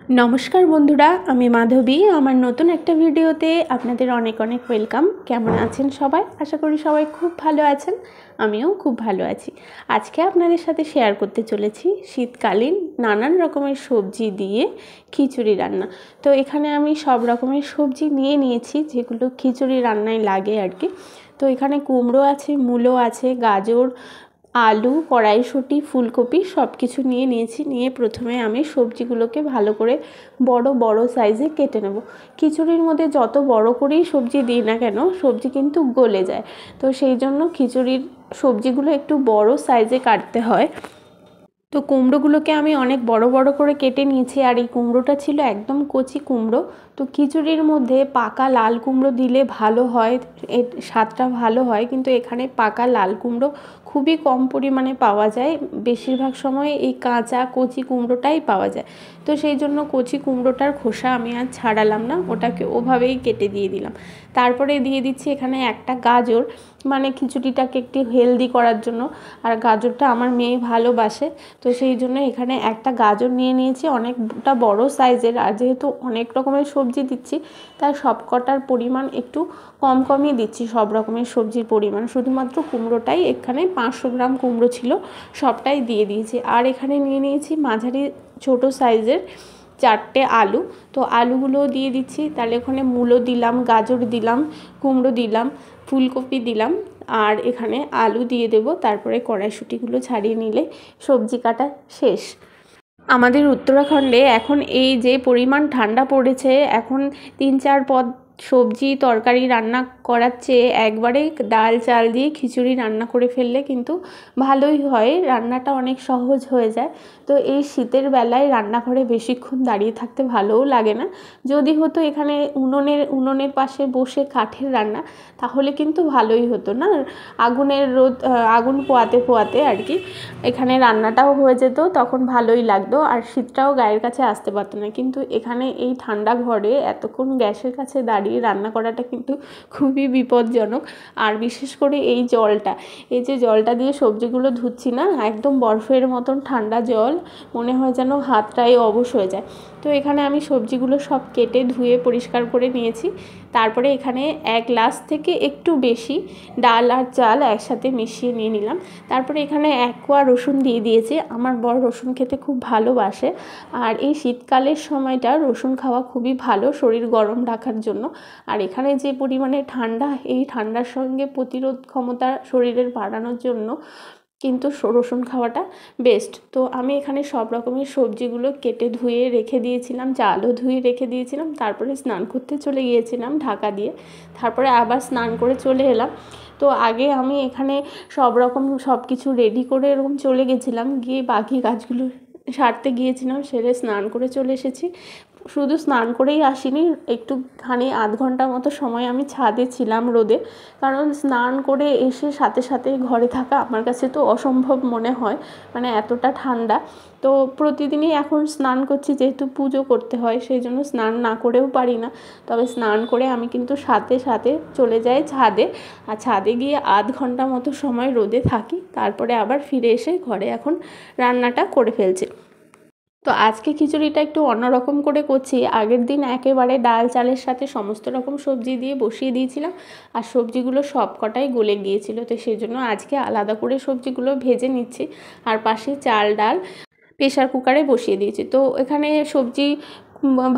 नमस्कार बंधुरा आमी माधवी आमार नतून एक भिडियोते आपनादेर अनेक अनेक वेलकाम। केमन आछेन सबाई? आशा करी सबाई खूब भालो आछेन, आमिओ खूब भालो आछि। आजके आपनादेर साथे शेयर करते चलेछि शीतकालीन नानान रकमेर सब्जी दिए खिचुड़ी रान्ना। तो एखाने आमी सब रकमेर सब्जी निये निয়েছি जेगुलो खिचुड़ी रान्नाय लागे आर कि। तो एखाने कुमड़ो आछे, मूलो आछे, गाजर, आलू, कड़ाईशुटी, फुलकपि सबकिछु निये निয়েছি। निये प्रथमे आमी सब्जिगुलोके भालो करे बड़ो बड़ो साइजे केटे नेब। खिचुड़िर मध्य जत बड़ो करेई सब्जी दिई ना केन सब्जी किन्तु गले जाय, तो सेई जोन्नो खिचुड़िर सब्जिगुलो एकटु बड़ो साइजे काटते हय। तो कुमड़ोगुलोके आमी अनेक बड़ो बड़ो करे केटे निয়েছি আর এই কুমড়োটা ছিল একদম কচি কুমড়ো। তো খিচুড়ির মধ্যে পাকা লাল কুমড়ো দিলে ভালো হয়, এর স্বাদটা ভালো হয়, কিন্তু এখানে পাকা লাল কুমড়ো খুবই কম পরিমাণে পাওয়া যায়। বেশিরভাগ সময় এই কাঁচা কচি কুমড়োটাই পাওয়া যায়। তো সেই জন্য কচি কুমড়োটার খোসা আমি আর ছাড়ালাম না, ওটাকে ওভাবেই কেটে দিয়ে দিলাম। তারপরে দিয়ে দিচ্ছি এখানে একটা গাজর, মানে খিচুড়িটাকে একটু হেলদি করার জন্য। আর গাজরটা আমার মেয়ে ভালোবাসে, তো সেই জন্য এখানে একটা গাজর নিয়ে নিয়েছি অনেকটা বড় সাইজের। আর যেহেতু অনেক রকমের সবজি দিচ্ছি তাই সবকটার পরিমাণ একটু কম কমই দিচ্ছি, সব রকমের সবজির পরিমাণ। শুধুমাত্র কুমড়োটাই এখানে 500 গ্রাম কুমড়ো ছিল, সবটাই দিয়ে দিয়েছি। আর এখানে নিয়ে নিয়েছি মাঝারি ছোট সাইজের 4টে আলু। তো আলুগুলো দিয়ে দিচ্ছি। তাহলে ওখানে মূলো দিলাম, গাজর দিলাম, কুমড়ো দিলাম, ফুলকপি দিলাম, আর এখানে আলু দিয়ে দেব। তারপরে কড়াইশুঁটিগুলো ছাড়িয়ে নিলে সবজি কাটা শেষ। আমাদের উত্তরাখণ্ডে এখন এই যে পরিমাণ ঠান্ডা পড়েছে, এখন 3-4 পদ সবজি তরকারি রান্না করার চেয়ে একবারে ডাল চাল দিয়ে খিচুড়ি রান্না করে ফেললে কিন্তু ভালোই হয়, রান্নাটা অনেক সহজ হয়ে যায়। তো এই শীতের বেলায় রান্নাঘরে বেশিক্ষণ দাঁড়িয়ে থাকতে ভালোও লাগে না। যদি হতো এখানে উনুনের পাশে বসে কাঠের রান্না, তাহলে কিন্তু ভালোই হতো না, আগুন পোয়াতে পোয়াতে আর কি এখানে রান্নাটাও হয়ে যেত, তখন ভালোই লাগতো আর শীতটাও গায়ের কাছে আসতে পারতো না। কিন্তু এখানে এই ঠান্ডা ঘরে এতক্ষণ গ্যাসের কাছে দাঁড়িয়ে রান্না করাটা কিন্তু খুবই বিপজ্জনক। আর বিশেষ করে এই যে জলটা দিয়ে সবজিগুলো ধুচ্ছি না, একদম বরফের মতন ঠান্ডা জল, মনে হয় যেন হাতটাই অবশ হয়ে যায়। তো এখানে আমি সবজিগুলো সব কেটে ধুয়ে পরিষ্কার করে নিয়েছি। তারপরে এখানে 1 গ্লাস থেকে একটু বেশি ডাল আর চাল একসাথে মিশিয়ে নিয়ে নিলাম। তারপরে এখানে 1 কোয়া রসুন দিয়ে দিয়েছি। আমার বর রসুন খেতে খুব ভালোবাসে, আর এই শীতকালের সময়টা রসুন খাওয়া খুবই ভালো শরীর গরম রাখার জন্য। আর এখানে যে পরিমাণে ঠান্ডা, এই ঠান্ডার সঙ্গে প্রতিরোধ ক্ষমতা শরীরের বাড়ানোর জন্য কিন্তু রসুন খাওয়াটা বেস্ট। তো আমি এখানে সব রকমের সবজিগুলো কেটে ধুয়ে রেখে দিয়েছিলাম, চালও ধুয়ে রেখে দিয়েছিলাম। তারপরে স্নান করতে চলে গিয়েছিলাম ঢাকা দিয়ে, তারপরে আবার স্নান করে চলে এলাম। তো আগে আমি এখানে সব কিছু রেডি করে এরকম চলে গেছিলাম, গিয়ে বাকি কাজগুলো সারতে গিয়েছিলাম, সেরে স্নান করে চলে এসেছি। শুধু স্নান করেই আসিনি, একটুখানি আধ ঘন্টা মতো সময় আমি ছাদে ছিলাম রোদে, কারণ স্নান করে এসে সাথে সাথে ঘরে থাকা আমার কাছে তো অসম্ভব মনে হয়, মানে এতটা ঠান্ডা। তো প্রতিদিনই এখন স্নান করছি, যেহেতু পুজো করতে হয় সেই জন্য স্নান না করেও পারি না। তবে স্নান করে আমি কিন্তু সাথে সাথে চলে যাই ছাদে, আর ছাদে গিয়ে আধ ঘন্টা মতো সময় রোদে থাকি, তারপরে আবার ফিরে এসে ঘরে এখন রান্নাটা করে ফেলছি। তো আজকে খিচুড়িটা একটু অন্যরকম করে করছি। আগের দিন একেবারে ডাল চালের সাথে সমস্ত রকম সবজি দিয়ে বসিয়ে দিয়েছিলাম, আর সবজিগুলো সবকটাই গলে গিয়েছিল, তো সেই জন্য আজকে আলাদা করে সবজিগুলো ভেজে নিচ্ছি। আর পাশে চাল ডাল প্রেশার কুকারে বসিয়ে দিয়েছি। তো এখানে সবজি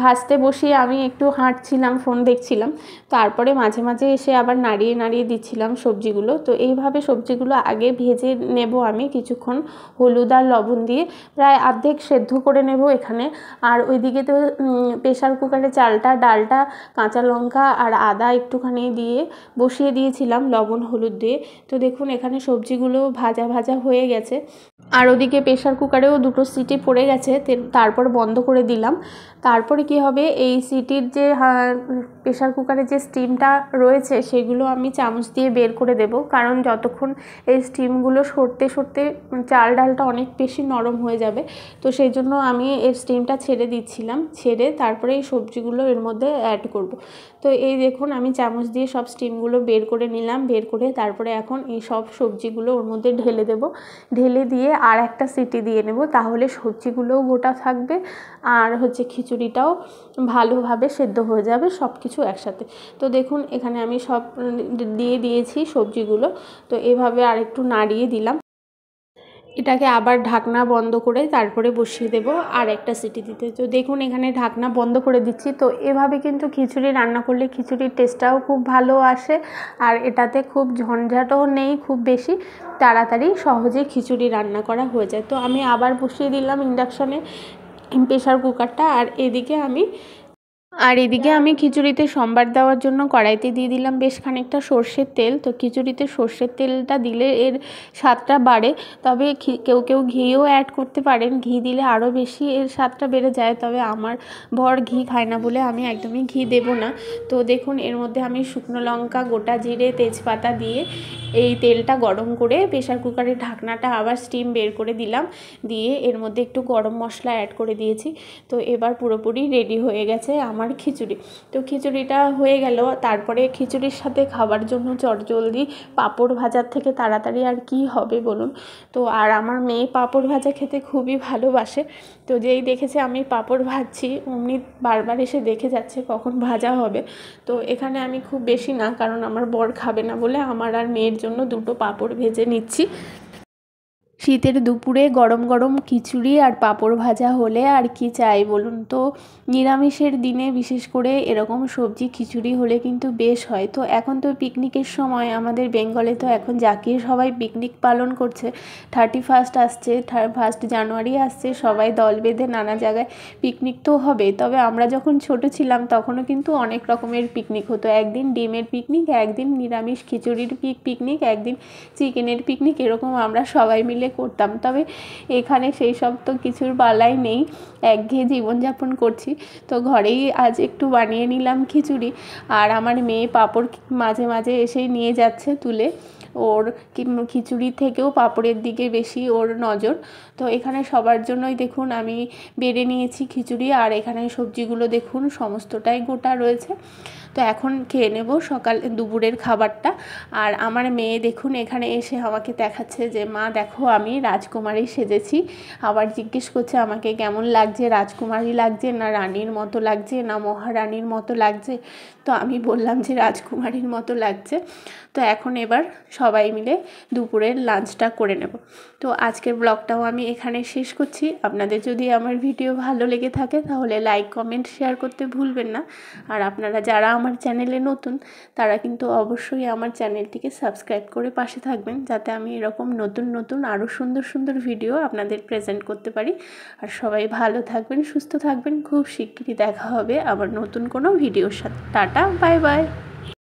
ভাজতে বসিয়ে আমি একটু হাঁটছিলাম, ফোন দেখছিলাম, তারপরে মাঝে মাঝে এসে আবার নাড়িয়ে নাড়িয়ে দিচ্ছিলাম সবজিগুলো। তো এইভাবে সবজিগুলো আগে ভেজে নেব আমি কিছুক্ষণ হলুদ আর লবণ দিয়ে, প্রায় অর্ধেক সেদ্ধ করে নেব এখানে। আর ওইদিকে তো প্রেশার কুকারে চালটা ডালটা কাঁচা লঙ্কা আর আদা একটুখানি দিয়ে বসিয়ে দিয়েছিলাম লবণ হলুদ দিয়ে। তো দেখুন এখানে সবজিগুলো ভাজা ভাজা হয়ে গেছে, আর ওদিকে প্রেশার কুকারেও 2টো সিটি পড়ে গেছে, তারপর বন্ধ করে দিলাম। তারপরে কি হবে, এই সিটির যে প্রেশার কুকারে যে স্টিমটা রয়েছে সেগুলো আমি চামচ দিয়ে বের করে দেব, কারণ যতক্ষণ এই স্টিমগুলো সরতে সরতে চাল ডালটা অনেক বেশি নরম হয়ে যাবে। তো সেই জন্য আমি এর স্টিমটা ছেড়ে দিচ্ছিলাম, ছেড়ে তারপরে এই সবজিগুলো এর মধ্যে অ্যাড করব। তো এই দেখুন আমি চামচ দিয়ে সব স্টিমগুলো বের করে নিলাম, বের করে তারপরে এখন এই সব সবজিগুলো ওর মধ্যে ঢেলে দেব, ঢেলে দিয়ে আর একটা সিটি দিয়ে নেব, তাহলে সবজিগুলোও গোটা থাকবে আর খিচুড়িটাও ভালোভাবে সেদ্ধ হয়ে যাবে সব কিছু একসাথে। তো দেখুন এখানে আমি সব দিয়ে দিয়েছি সবজিগুলো। তো এভাবে আরেকটু নাড়িয়ে দিলাম, এটাকে আবার ঢাকনা বন্ধ করে তারপরে বসিয়ে দেব আর একটা সিটি দিতে। তো দেখুন এখানে ঢাকনা বন্ধ করে দিচ্ছি। তো এভাবে কিন্তু খিচুড়ি রান্না করলে খিচুড়ির টেস্টটাও খুব ভালো আসে, আর এটাতে খুব ঝঞ্ঝাটও নেই, খুব বেশি তাড়াতাড়ি সহজে খিচুড়ি রান্না করা হয়ে যায়। তো আমি আবার বসিয়ে দিলাম ইন্ডাকশানে প্রেশার কুকারটা, আর এদিকে আমি খিচুড়িতে সম্বার দেওয়ার জন্য কড়াইতে দিয়ে দিলাম বেশ খানিকটা সর্ষের তেল। তো খিচুড়িতে সর্ষের তেলটা দিলে এর স্বাদটা বাড়ে, তবে কেউ কেউ ঘিও অ্যাড করতে পারেন, ঘি দিলে আরও বেশি এর স্বাদটা বেড়ে যায়। তবে আমার বর ঘি খায় না বলে আমি একদমই ঘি দেব না। তো দেখুন এর মধ্যে আমি শুকনো লঙ্কা, গোটা জিরে, তেজপাতা দিয়ে এই তেলটা গরম করে প্রেশার কুকারের ঢাকনাটা আবার স্টিম বের করে দিলাম, দিয়ে এর মধ্যে একটু গরম মশলা অ্যাড করে দিয়েছি। তো এবার পুরোপুরি রেডি হয়ে গেছে আমার খিচুড়ি। তো খিচুড়িটা হয়ে গেল, তারপরে খিচুড়ির সাথে খাবার জন্য চটজলদি পাঁপড় ভাজার থেকে তাড়াতাড়ি আর কি হবে বলুন। তো আর আমার মেয়ে পাঁপড় ভাজা খেতে খুবই ভালোবাসে। তো যেই দেখেছে আমি পাঁপড় ভাজছি অমনি বারবার এসে দেখে যাচ্ছে কখন ভাজা হবে। তো এখানে আমি খুব বেশি না, কারণ আমার বর খাবে না বলে আমার আর মেয়ের জন্য দুটো পাঁপড় ভেজে নিচ্ছি। শীতের দুপুরে গরম গরম খিচুড়ি আর পাঁপড় ভাজা হলে আর কি চাই বলুন। তো নিরামিষের দিনে বিশেষ করে এরকম সবজি খিচুড়ি হলে কিন্তু বেশ হয়। তো এখন তো পিকনিকের সময়, আমাদের বেঙ্গলে তো এখন জাঁকিয়ে সবাই পিকনিক পালন করছে। 31 আসছে, 1 জানুয়ারি আসছে, সবাই দল বেঁধে নানা জায়গায় পিকনিক তো হবে। তবে আমরা যখন ছোট ছিলাম তখনও কিন্তু অনেক রকমের পিকনিক হতো, একদিন ডিমের পিকনিক, একদিন নিরামিষ খিচুড়ির পিকনিক, একদিন চিকেনের পিকনিক, এরকম আমরা সবাই মিলে করতাম। তবে এখানে সেই সব তো কিছুর বালাই নেই, একঘেয়ে জীবনযাপন করছি। তো ঘরেই আজ একটু বানিয়ে নিলাম খিচুড়ি, আর আমার মেয়ে পাঁপড় মাঝে মাঝে এসেই নিয়ে যাচ্ছে তুলে, ওর খিচুড়ি থেকেও পাঁপড়ের দিকে বেশি ওর নজর। তো এখানে সবার জন্যই দেখুন আমি বেড়ে নিয়েছি খিচুড়ি, আর এখানে সবজিগুলো দেখুন সমস্তটাই গোটা রয়েছে। তো এখন খেয়ে নেব দুপুরের খাবারটা। আর আমার মেয়ে দেখুন এখানে এসে আমাকে দেখাচ্ছে যে মা দেখো আমি রাজকুমারী সেজেছি, আবার জিজ্ঞেস করছে আমাকে কেমন লাগছে, রাজকুমারী লাগছে না রানীর মতো লাগছে না মহারানীর মতো লাগছে। তো আমি বললাম যে রাজকুমারীর মতো লাগছে। তো এখন এবার সবাই মিলে দুপুরের লাঞ্চটা করে নেব। তো আজকের ব্লগটাও আমি এখানে শেষ করছি। আপনাদের যদি আমার ভিডিও ভালো লেগে থাকে তাহলে লাইক, কমেন্ট, শেয়ার করতে ভুলবেন না। আর আপনারা যারা আমার চ্যানেলে নতুন তারা কিন্তু অবশ্যই আমার চ্যানেলটিকে সাবস্ক্রাইব করে পাশে থাকবেন, যাতে আমি এরকম নতুন নতুন আরও সুন্দর সুন্দর ভিডিও আপনাদের প্রেজেন্ট করতে পারি। আর সবাই ভালো থাকবেন, সুস্থ থাকবেন। খুব শিগগিরই দেখা হবে আবার নতুন কোনো ভিডিওর সাথে। Tata, bye bye.